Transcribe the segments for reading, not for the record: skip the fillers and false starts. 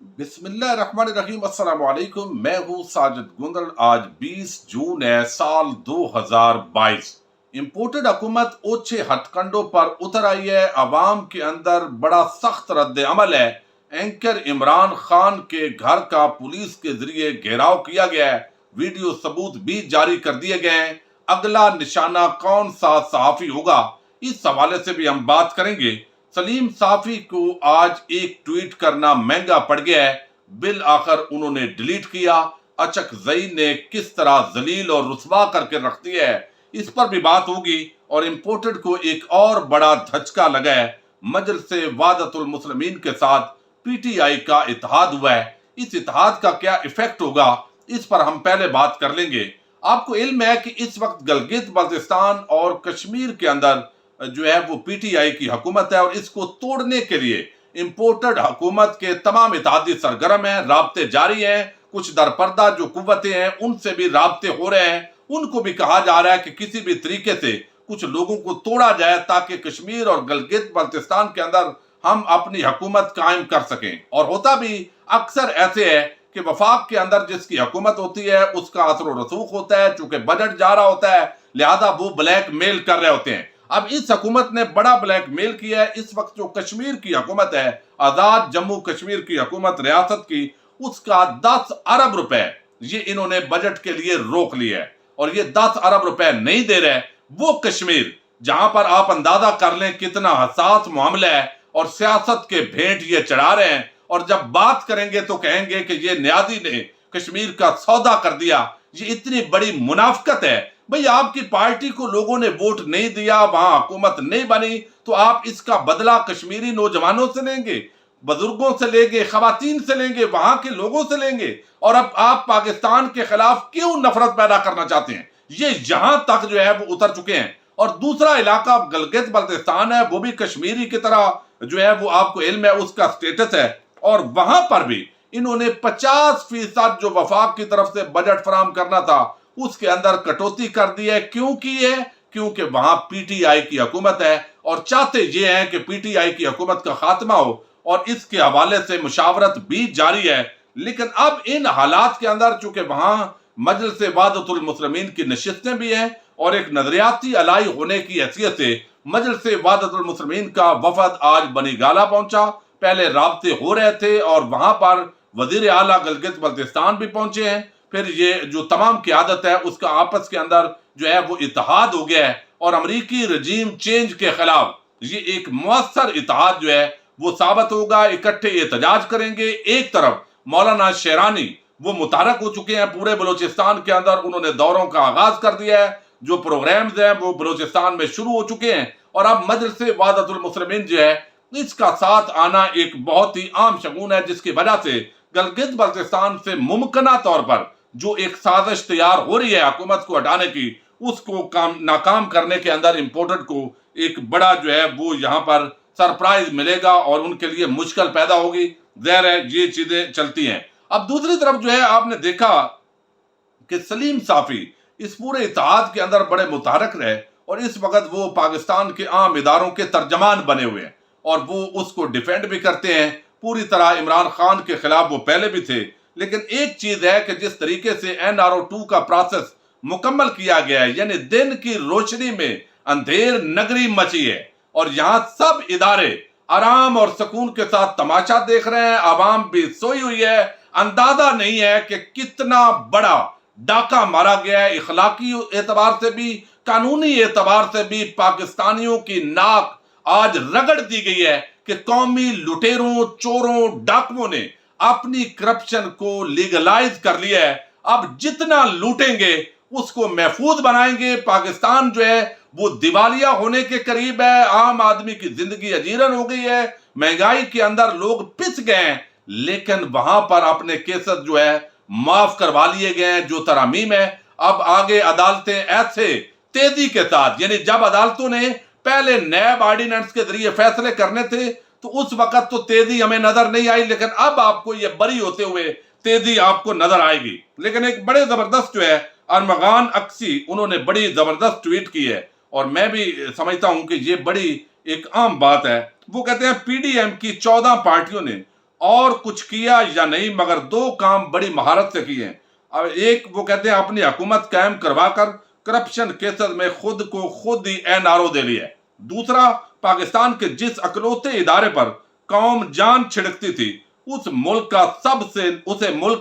बिस्मिल्लाहिर्रहमानिर्रहीम। अस्सलाम वालेकुम। मैं हूँ साजिद गुंदल। आज 20 जून है साल 2022। इम्पोर्टेड हुकूमत ओछे हथकंडों पर उतर आई है। अवाम के अंदर बड़ा सख्त रद्द अमल है। एंकर इमरान खान के घर का पुलिस के जरिए घेराव किया गया है। वीडियो सबूत भी जारी कर दिए गए हैं। अगला निशाना कौन सा सहाफी होगा, इस हवाले से भी हम बात करेंगे। सलीम साफी को आज एक ट्वीट करना महंगा पड़ गया है। बिल आखिर उन्होंने डिलीट किया। अचकजई ने किस तरह जलील और रुसवा करके रख दिया है, इस पर भी बात होगी। और इम्पोर्टेड को एक और बड़ा धचका लगा है। मजलिस वादतुल मुस्लिमीन के साथ पीटीआई का इत्तेहाद हुआ है। इस इत्तेहाद का क्या इफेक्ट होगा, इस पर हम पहले बात कर लेंगे। आपको इल्म है कि इस वक्त गलगित बल्तिस्तान और कश्मीर के अंदर जो है वो पीटीआई की हुकूमत है, और इसको तोड़ने के लिए इम्पोर्टेड हुकूमत के तमाम इत्तेहादी सरगर्म हैं, राब्ते जारी हैं। कुछ दरपर्दा जो कुव्वतें हैं उनसे भी राब्ते हो रहे हैं। उनको भी कहा जा रहा है कि किसी भी तरीके से कुछ लोगों को तोड़ा जाए ताकि कश्मीर और गलगित बल्तिस्तान के अंदर हम अपनी हुकूमत कायम कर सकें। और होता भी अक्सर ऐसे है कि वफाक के अंदर जिसकी हुकूमत होती है उसका असर रसूख होता है। चूंकि बजट जा रहा होता है, लिहाजा वो ब्लैक मेल कर रहे होते हैं। अब इस हुकूमत ने बड़ा ब्लैक मेल किया है। इस वक्त जो कश्मीर की हुकूमत है, आजाद जम्मू कश्मीर की हुकूमत रियासत की, उसका 10 अरब रुपए ये इन्होंने बजट के लिए रोक लिया है। और ये 10 अरब रुपए नहीं दे रहे वो कश्मीर, जहां पर आप अंदाजा कर लें कितना हसास मामला है, और सियासत के भेंट ये चढ़ा रहे हैं। और जब बात करेंगे तो कहेंगे कि ये न्याजी ने कश्मीर का सौदा कर दिया। ये इतनी बड़ी मुनाफकत है। भाई, आपकी पार्टी को लोगों ने वोट नहीं दिया, वहां हुकूमत नहीं बनी, तो आप इसका बदला कश्मीरी नौजवानों से लेंगे, बुजुर्गों से लेंगे, खवातीन से लेंगे, वहां के लोगों से लेंगे। और अब आप पाकिस्तान के खिलाफ क्यों नफरत पैदा करना चाहते हैं, ये यहां तक जो है वो उतर चुके हैं। और दूसरा इलाका गिलगित बल्तिस्तान है, वो भी कश्मीरी की तरह जो है वो आपको इल्म है उसका स्टेटस है। और वहां पर भी इन्होंने 50% जो वफाक की तरफ से बजट फराम करना था उसके अंदर कटौती कर दी है। क्यों की है? क्योंकि वहां पीटीआई की हुकूमत है, और चाहते ये हैं कि पीटीआई की हुकूमत का खात्मा हो। और इसके हवाले से मुशावरत भी जारी है। लेकिन अब इन हालात के अंदर चूंकि वहां मजलिस वादतुल मुस्लिमीन की नशिस्तें भी हैं, और एक नजरियाती अलाई होने की हैसियत से मजलिस वादतुल मुस्लिमीन का वफद आज बनी गाला पहुंचा। पहले राब्ते हो रहे थे और वहां पर वजीर आला गिलगित बल्तिस्तान भी पहुंचे हैं। फिर ये जो तमाम क़यादत है उसका आपस के अंदर जो है वो इत्तेहाद हो गया है। और अमरीकी रजीम चेंज के खिलाफ ये एक मुअस्सर इत्तेहाद जो है वो साबित होगा। इकट्ठे एहतजाज करेंगे। एक तरफ मौलाना शेरानी वो मुतहरक हो चुके हैं पूरे बलूचिस्तान के अंदर, उन्होंने दौरों का आगाज कर दिया है। जो प्रोग्राम्स हैं वो बलूचिस्तान में शुरू हो चुके हैं। और अब मजलिस वादतुल मुस्लिमीन जो है इसका साथ आना एक बहुत ही आम शगुन है, जिसकी वजह से गिलगित बल्तिस्तान से मुमकिना तौर पर जो एक साजिश तैयार हो रही है हुकूमत को हटाने की, उसको नाकाम करने के अंदर इम्पोर्टेड को एक बड़ा जो है वो यहाँ पर सरप्राइज मिलेगा और उनके लिए मुश्किल पैदा होगी। ज़ाहिर है ये चीजें चलती हैं। अब दूसरी तरफ जो है आपने देखा कि सलीम साफी इस पूरे इत्तेहाद के अंदर बड़े मुतहरक रहे, और इस वक्त वो पाकिस्तान के आम इदारों के तर्जमान बने हुए हैं, और वो उसको डिफेंड भी करते हैं पूरी तरह। इमरान खान के खिलाफ वो पहले भी थे। लेकिन एक चीज है कि जिस तरीके से NRO2 का प्रोसेस मुकम्मल किया गया है, यानी दिन की रोशनी में अंधेर नगरी मची है, और यहां सब इदारे आराम और सुकून के साथ तमाशा देख रहे हैं। आवाम भी सोई हुई है। अंदाजा नहीं है कि कितना बड़ा डाका मारा गया है। इखलाकी एतबार से भी, कानूनी एतबार से भी पाकिस्तानियों की नाक आज रगड़ दी गई है कि कौमी लुटेरों, चोरों, डाकुओं ने अपनी करप्शन को लीगलाइज कर लिया है। अब जितना लूटेंगे उसको महफूज बनाएंगे। पाकिस्तान जो है वो दिवालिया होने के करीब है। आम आदमी की जिंदगी अजीरन हो गई है। महंगाई के अंदर लोग पिस गए हैं। लेकिन वहां पर अपने केसेस जो है माफ करवा लिए गए हैं, जो तरामीम है। अब आगे अदालतें ऐसे तेजी के साथ, यानी जब अदालतों ने पहले नैब ऑर्डिनेंस के जरिए फैसले करने थे तो उस वक्त तो तेजी हमें नजर नहीं आई, लेकिन अब आपको ये बरी होते हुए तेजी आपको नजर आएगी। लेकिन एक बड़े जबरदस्त जो है अरमगान अक्सी, उन्होंने बड़ी जबरदस्त ट्वीट की है, और मैं भी समझता हूं कि ये बड़ी एक आम बात है। वो कहते हैं पीडीएम की 14 पार्टियों ने اور کچھ کیا یا نہیں، مگر دو کام بڑی مہارت سے کیے ہیں۔ اب ایک وہ کہتے ہیں اپنی حکومت قائم کروا کر کرپشن کیسز میں خود کو خود ہی این آر او دے لیا ہے۔ دوسرا، پاکستان کے جس اکلوتے ادارے پر قوم جان چھڑکتی تھی اسے ملک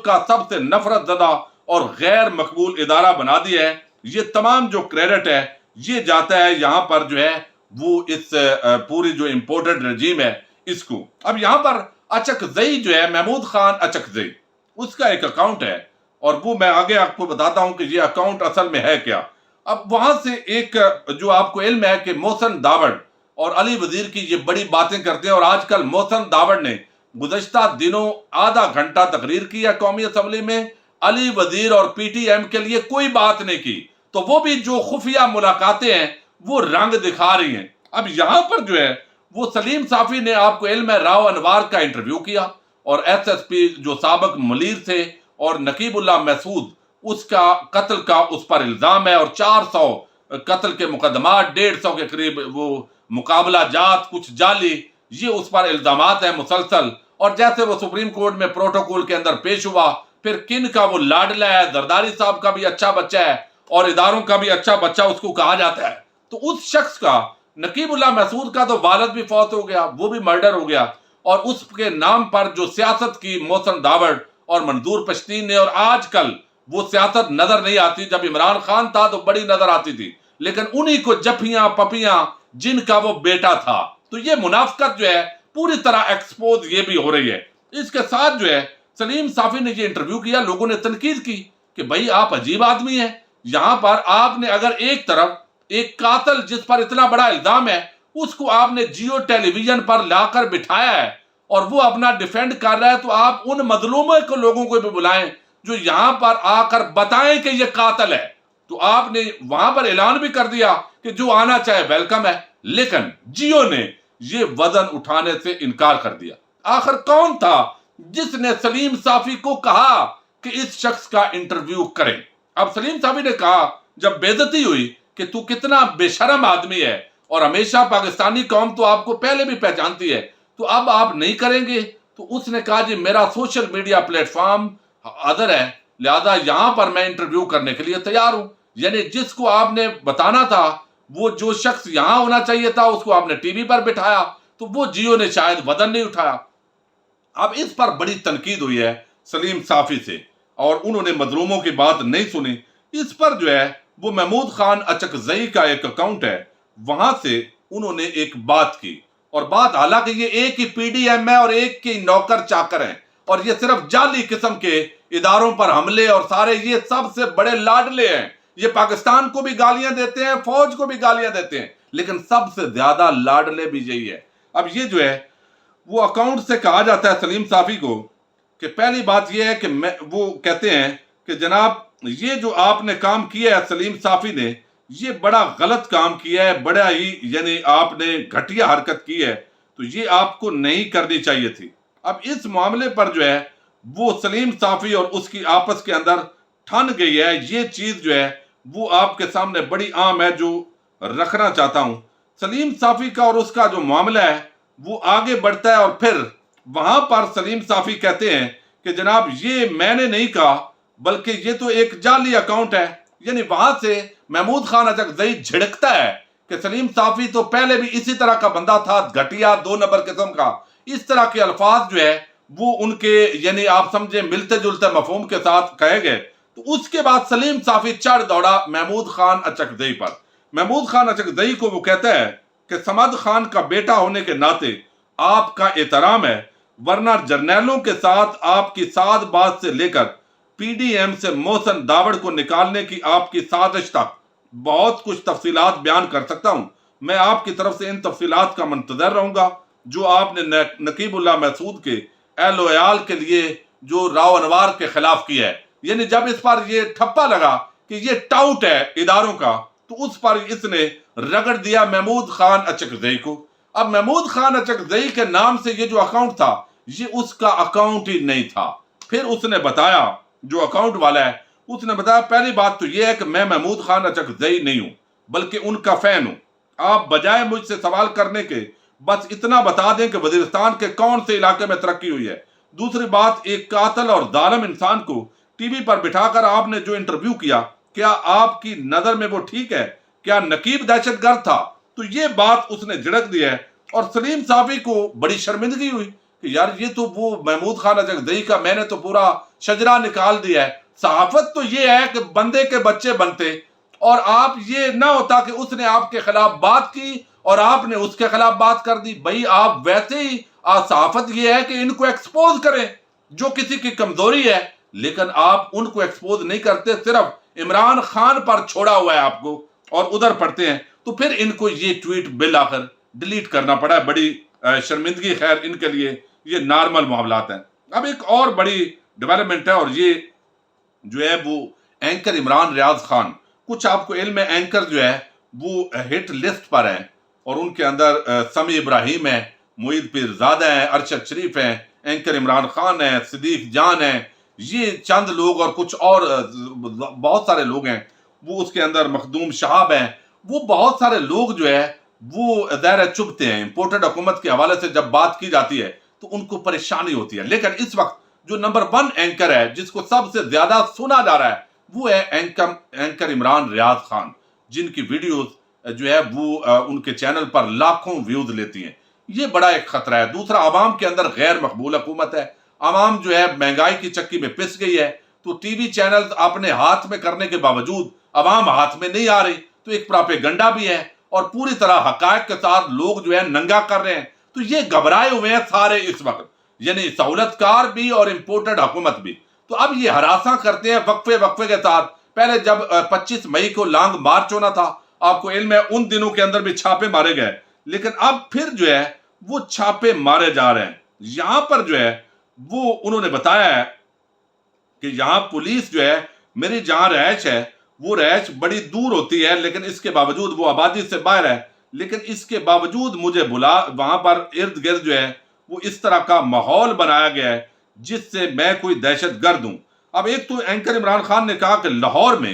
کا سب سے نفرت زدہ اور غیر مقبول ادارہ بنا دیا ہے۔ یہ تمام جو کریڈٹ ہے یہ جاتا ہے یہاں پر جو ہے وہ اس پوری جو امپورٹڈ رجیم ہے اس کو۔ اب یہاں پر اچکزئی جو ہے محمود خان اچکزئی، اس کا ایک اکاؤنٹ ہے، اور وہ میں آگے آپ کو بتاتا ہوں کہ یہ اکاؤنٹ اصل میں ہے کیا۔ اب وہاں سے ایک جو آپ کو علم ہے کہ محسن داوڑ اور علی وزیر کی یہ بڑی باتیں کرتے ہیں، اور آج کل محسن داوڑ نے گزشتہ دنوں آدھا گھنٹہ تقریر کی ہے قومی اسمبلی میں، علی وزیر اور پی ٹی ایم کے لیے کوئی بات نہیں کی، تو وہ بھی جو خفیہ ملاقاتیں ہیں وہ رنگ دکھا رہی ہیں۔ اب یہاں پر جو ہے وہ سلیم صافی نے آپ کو علم ہے راؤ انوار کا انٹرویو کیا، اور ایس ایس پی جو سابق ملیر تھے اور نقیب اللہ محسود، اس کا قتل کا اس پر الزام ہے، اور 400 قتل کے مقدمات، 150 کے قریب وہ مقابلہ جات، کچھ جعلی، یہ اس پر الزامات ہیں مسلسل۔ اور جیسے وہ سپریم کورٹ میں پروٹوکول کے اندر پیش ہوا، پھر کن کا وہ لاڈلا ہے، زرداری صاحب کا بھی اچھا بچہ ہے اور اداروں کا بھی اچھا بچہ اس کو کہا جاتا ہے، تو اس شخص کا، نقیب اللہ محسود کا تو والد بھی فوت ہو گیا، وہ بھی مرڈر ہو گیا، اور اس کے نام پر جو سیاست کی محسن داوڑ اور منظور پشتین نے، اور آج کل وہ سیاست نظر نہیں آتی، جب عمران خان تھا تو بڑی نظر آتی تھی، لیکن انہی کو جفیاں پپیاں جن کا وہ بیٹا تھا، تو یہ منافقت جو ہے پوری طرح ایکسپوز یہ بھی ہو رہی ہے۔ اس کے ساتھ جو ہے سلیم صافی نے یہ انٹرویو کیا، لوگوں نے تنقید کی کہ بھائی آپ عجیب آدمی ہیں، یہاں پر آپ نے اگر ایک طرف ایک قاتل جس پر اتنا بڑا الزام ہے اس کو آپ نے جیو ٹیلی ویژن پر لا کر بٹھایا ہے اور وہ اپنا ڈیفینڈ کر رہا ہے، تو آپ ان مظلوموں کو لوگوں کو بھی بلائیں جو یہاں پر آ کر بتائیں کہ یہ قاتل ہے۔ تو آپ نے وہاں پر اعلان بھی کر دیا کہ جو آنا چاہے ویلکم ہے، لیکن جیو نے یہ وزن اٹھانے سے انکار کر دیا۔ آخر کون تھا جس نے سلیم صافی کو کہا کہ اس شخص کا انٹرویو کریں؟ اب سلیم صافی نے کہا جب بے عزتی ہوئی کہ تو کتنا بے شرم آدمی ہے، اور ہمیشہ پاکستانی قوم تو آپ کو پہلے بھی پہچانتی ہے، تو اب آپ نہیں کریں گے؟ تو اس نے کہا جی میرا social media plate form other ہے، لہذا یہاں پر میں انٹرویو کرنے کے لیے تیار ہوں۔ یعنی جس کو آپ نے بتانا تھا، وہ جو شخص یہاں ہونا چاہیے تھا اس کو آپ نے ٹی وی پر بٹھایا، تو وہ جیو نے شاید وزن نہیں اٹھایا۔ اب اس پر بڑی تنقید ہوئی ہے سلیم صافی سے، اور انہوں نے مظلوموں کی بات نہیں سنی۔ اس پر جو ہے وہ محمود خان اچکزئی کا ایک اکاؤنٹ ہے، وہاں سے انہوں نے ایک بات کی، اور بات حالانکہ یہ ایک ہی پی ڈی ایم ہے اور ایک کی نوکر چاکر ہیں، اور یہ صرف جعلی قسم کے اداروں پر حملے اور سارے یہ سب سے بڑے لاڈلے ہیں، یہ پاکستان کو بھی گالیاں دیتے ہیں، فوج کو بھی گالیاں دیتے ہیں، لیکن سب سے زیادہ لاڈلے بھی یہی ہے۔ اب یہ جو ہے وہ اکاؤنٹ سے کہا جاتا ہے سلیم صافی کو کہ پہلی بات یہ ہے کہ وہ کہتے ہیں کہ جناب یہ جو آپ نے کام کیا ہے سلیم صافی نے، یہ بڑا غلط کام کیا ہے، بڑا ہی یعنی آپ نے گھٹیا حرکت کی ہے، تو یہ آپ کو نہیں کرنی چاہیے تھی۔ اب اس معاملے پر جو ہے وہ سلیم صافی اور اس کی آپس کے اندر ٹھن گئی ہے، یہ چیز جو ہے وہ آپ کے سامنے بڑی عام ہے جو رکھنا چاہتا ہوں۔ سلیم صافی کا اور اس کا جو معاملہ ہے وہ آگے بڑھتا ہے، اور پھر وہاں پر سلیم صافی کہتے ہیں کہ جناب یہ میں نے نہیں کہا بلکہ یہ تو ایک جعلی اکاؤنٹ ہے۔ یعنی وہاں سے محمود خان اچکزئی جھڑکتا ہے کہ سلیم صافی تو پہلے بھی اسی طرح کا بندہ تھا، گھٹیا دو نمبر قسم کا، اس طرح کے الفاظ جو ہے وہ ان کے یعنی آپ سمجھیں ملتے جلتے مفہوم کے ساتھ کہے گئے۔ تو اس کے بعد سلیم صافی چڑھ دوڑا محمود خان اچکزئی پر۔ محمود خان اچکزئی کو وہ کہتا ہے کہ صمد خان کا بیٹا ہونے کے ناطے آپ کا احترام ہے، ورنہ جرنیلوں کے ساتھ آپ کی ساد باز سے لے کر پی ڈی ایم سے محسن داوڑ کو نکالنے کی آپ کی سازش تک بہت کچھ تفصیلات بیان کر سکتا ہوں۔ میں آپ کی طرف سے ان تفصیلات کا منتظر رہوں گا جو آپ نے نقیب اللہ محسود کے اہل و عیال کے لیے جو راؤ انوار کے خلاف کیا ہے۔ یعنی جب اس پر یہ ٹھپا لگا کہ یہ ٹاؤٹ ہے اداروں کا، تو اس پر اس نے رگڑ دیا محمود خان اچکزئی کو۔ اب محمود خان اچکزئی کے نام سے یہ جو اکاؤنٹ تھا یہ اس کا اکاؤنٹ ہی نہیں تھا۔ پھر اس نے بتایا، جو اکاؤنٹ والا ہے اس نے بتایا پہلی بات تو یہ ہے کہ میں محمود خان اچکزئی نہیں ہوں بلکہ ان کا فین ہوں۔ آپ بجائے مجھ سے سوال کرنے کے بس اتنا بتا دیں کہ وزیرستان کے کون سے علاقے میں ترقی ہوئی ہے، दूसरी बात, एक कातिल और जालिम इंसान को टीवी पर बिठाकर आपने जो इंटरव्यू किया, क्या आपकी नजर में वो ठीक है? क्या नकीब दहशतगर्द था? तो ये बात उसने झिड़क दी है। और सलीम साफी को बड़ी शर्मिंदगी हुई कि यार ये तो वो महमूद खान अजगदई का मैंने तो पूरा शजरा निकाल दिया है। सहाफत तो ये है कि बंदे के बच्चे बनते, और आप ये ना होता कि उसने आपके खिलाफ बात की और आपने उसके खिलाफ बात कर दी। भाई आप वैसे ही सहाफत ये है कि इनको एक्सपोज करें जो किसी की कमजोरी है, लेकिन आप उनको एक्सपोज नहीं करते, सिर्फ इमरान खान पर छोड़ा हुआ है आपको और उधर पढ़ते हैं। तो फिर इनको ये ट्वीट बिल आखिर डिलीट करना पड़ा है। बड़ी शर्मिंदगी, खैर इनके लिए ये नॉर्मल मामलात हैं। अब एक और बड़ी डेवलपमेंट है, और ये जो है वो एंकर इमरान रियाज खान, कुछ आपको इल्म है, एंकर जो है वो हिट लिस्ट पर है, और उनके अंदर समी इब्राहिम है, मुईद पीरजादा है, अरशद शरीफ है, एंकर इमरान खान है, सिद्दीक जान है, ये चंद लोग और कुछ और बहुत सारे लोग हैं। वो उसके अंदर मखदूम शहाब हैं। वो बहुत सारे लोग जो है वो ज़ाहिर चुभते हैं। इम्पोर्टेड हुकूमत के हवाले से जब बात की जाती है तो उनको परेशानी होती है। लेकिन इस वक्त जो नंबर 1 एंकर है, जिसको सबसे ज्यादा सुना जा रहा है, वो है एंकर इमरान रियाज खान, जिनकी वीडियोस जो है वो उनके चैनल पर लाखों व्यूज लेती हैं। ये बड़ा एक खतरा है। दूसरा, आवाम के अंदर गैर मकबूल हुकूमत है। आवाम जो है महंगाई की चक्की में पिस गई है, तो टीवी चैनल अपने हाथ में करने के बावजूद आवाम हाथ में नहीं आ रही, तो एक प्रोपेगेंडा भी है, और पूरी तरह हकायक के साथ लोग जो है नंगा कर रहे हैं। तो ये घबराए हुए हैं सारे इस वक्त, यानी सहूलतकार भी और इंपोर्टेड हुकूमत भी। तो अब ये हरासा करते हैं वक्फे वक्फे के साथ। पहले जब 25 मई को लॉन्ग मार्च होना था, आपको इल्म है उन दिनों के अंदर भी छापे मारे गए, लेकिन अब फिर जो है वो छापे मारे जा रहे हैं। यहां पर जो है वो उन्होंने बताया है कि यहां पुलिस जो है, मेरी जहां रैश है वो रैश बड़ी दूर होती है, लेकिन इसके बावजूद वो आबादी से बाहर है, लेकिन इसके बावजूद मुझे बुला वहां पर इर्द गिर्द जो है वो इस तरह का माहौल बनाया गया है जिससे मैं कोई दहशतगर्द हूं। अब एक तो एंकर इमरान खान ने कहा कि लाहौर में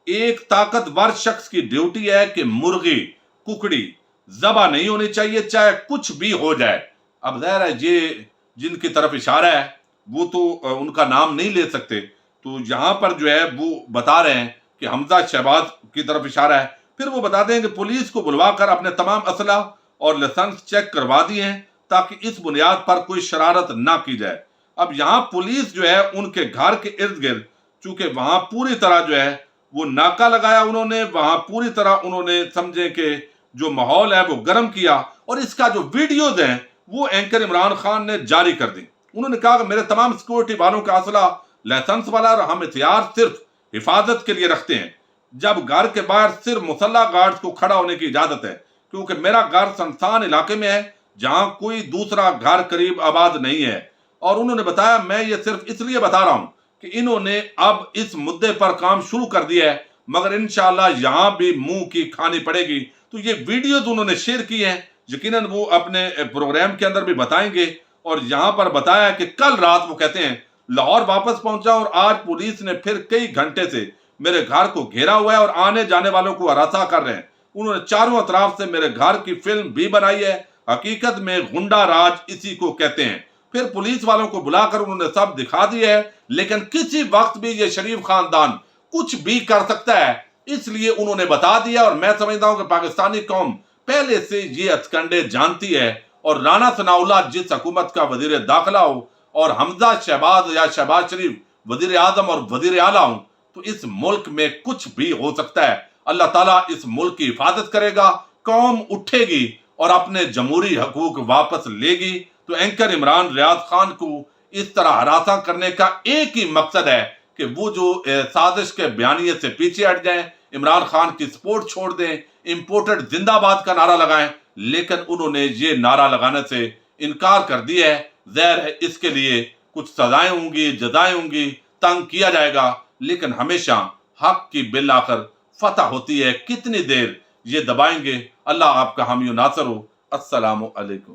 एक ताकतवर शख्स की ड्यूटी है कि मुर्गी कुकड़ी जबा नहीं होनी चाहिए, चाहे कुछ भी हो जाए। अब ज़ाहिर है ये जिनकी तरफ इशारा है वो तो उनका नाम नहीं ले सकते, तो यहां पर जो है वो बता रहे हैं कि हमजा शहबाज की तरफ इशारा है। फिर वो बताते हैं कि पुलिस को बुलवाकर अपने तमाम असला और लाइसेंस चेक करवा दिए हैं ताकि इस बुनियाद पर कोई शरारत ना की जाए। अब यहाँ पुलिस जो है उनके घर के इर्द गिर्द, चूंकि वहां पूरी तरह जो है वो नाका लगाया उन्होंने, वहां पूरी तरह उन्होंने समझे कि जो माहौल है वो गर्म किया, और इसका जो वीडियोज हैं वो एंकर इमरान खान ने जारी कर दी। उन्होंने कहा कि मेरे तमाम सिक्योरिटी वालों का असला लाइसेंस वाला, और हम हथियार सिर्फ हिफाजत के लिए रखते हैं। जब घर के बाहर सिर्फ मुसल्ला गार्ड्स को खड़ा होने की इजाजत है, क्योंकि मेरा घर सुनसान इलाके में है जहां कोई दूसरा घर करीब आबाद नहीं है। और उन्होंने बताया, मैं ये सिर्फ इसलिए बता रहा हूं कि इन्होंने अब इस मुद्दे पर काम शुरू कर दिया है, मगर इंशाल्लाह यहां भी मुंह की खानी पड़ेगी। तो ये वीडियोज उन्होंने शेयर की हैं, यकीनन वो अपने प्रोग्राम के अंदर भी बताएंगे। और यहां पर बताया कि कल रात वो कहते हैं लाहौर वापस पहुंचा, और आज पुलिस ने फिर कई घंटे से मेरे घर को घेरा हुआ है और आने जाने वालों को हरासा कर रहे हैं। उन्होंने चारों अतराफ से मेरे घर की फिल्म भी बनाई है। हकीकत में गुंडा राज इसी को कहते हैं। फिर पुलिस वालों को बुलाकर उन्होंने सब दिखा दिया है, लेकिन किसी वक्त भी ये शरीफ खानदान कुछ भी कर सकता है, इसलिए उन्होंने बता दिया। और मैं समझता हूं कि पाकिस्तानी कौम पहले से ये हथकंडे जानती है, और राना सनाउल्लाह जिस हुकूमत का वजीर दाखिला हो और हमजा शहबाज या शहबाज शरीफ वजीर आजम और वजीर आला हो, तो इस मुल्क में कुछ भी हो सकता है। अल्लाह ताला इस मुल्क की हिफाजत करेगा, कौम उठेगी और अपने जमहूरी हकूक वापस लेगी। तो एंकर इमरान रियाज खान को इस तरह हरासा करने का एक ही मकसद है कि वो जो साजिश के बयानिए से पीछे हट जाएं, इमरान खान की सपोर्ट छोड़ दें, इंपोर्टेड जिंदाबाद का नारा लगाएं। लेकिन उन्होंने ये नारा लगाने से इनकार कर दिया है। ज़ाहिर है इसके लिए कुछ सजाएं होंगी, जजाएं होंगी, तंग किया जाएगा, लेकिन हमेशा हक की बिल आकर फतह होती है। कितनी देर ये दबाएंगे? अल्लाह आपका हामी नासर हो। अस्सलामु अलैकुम।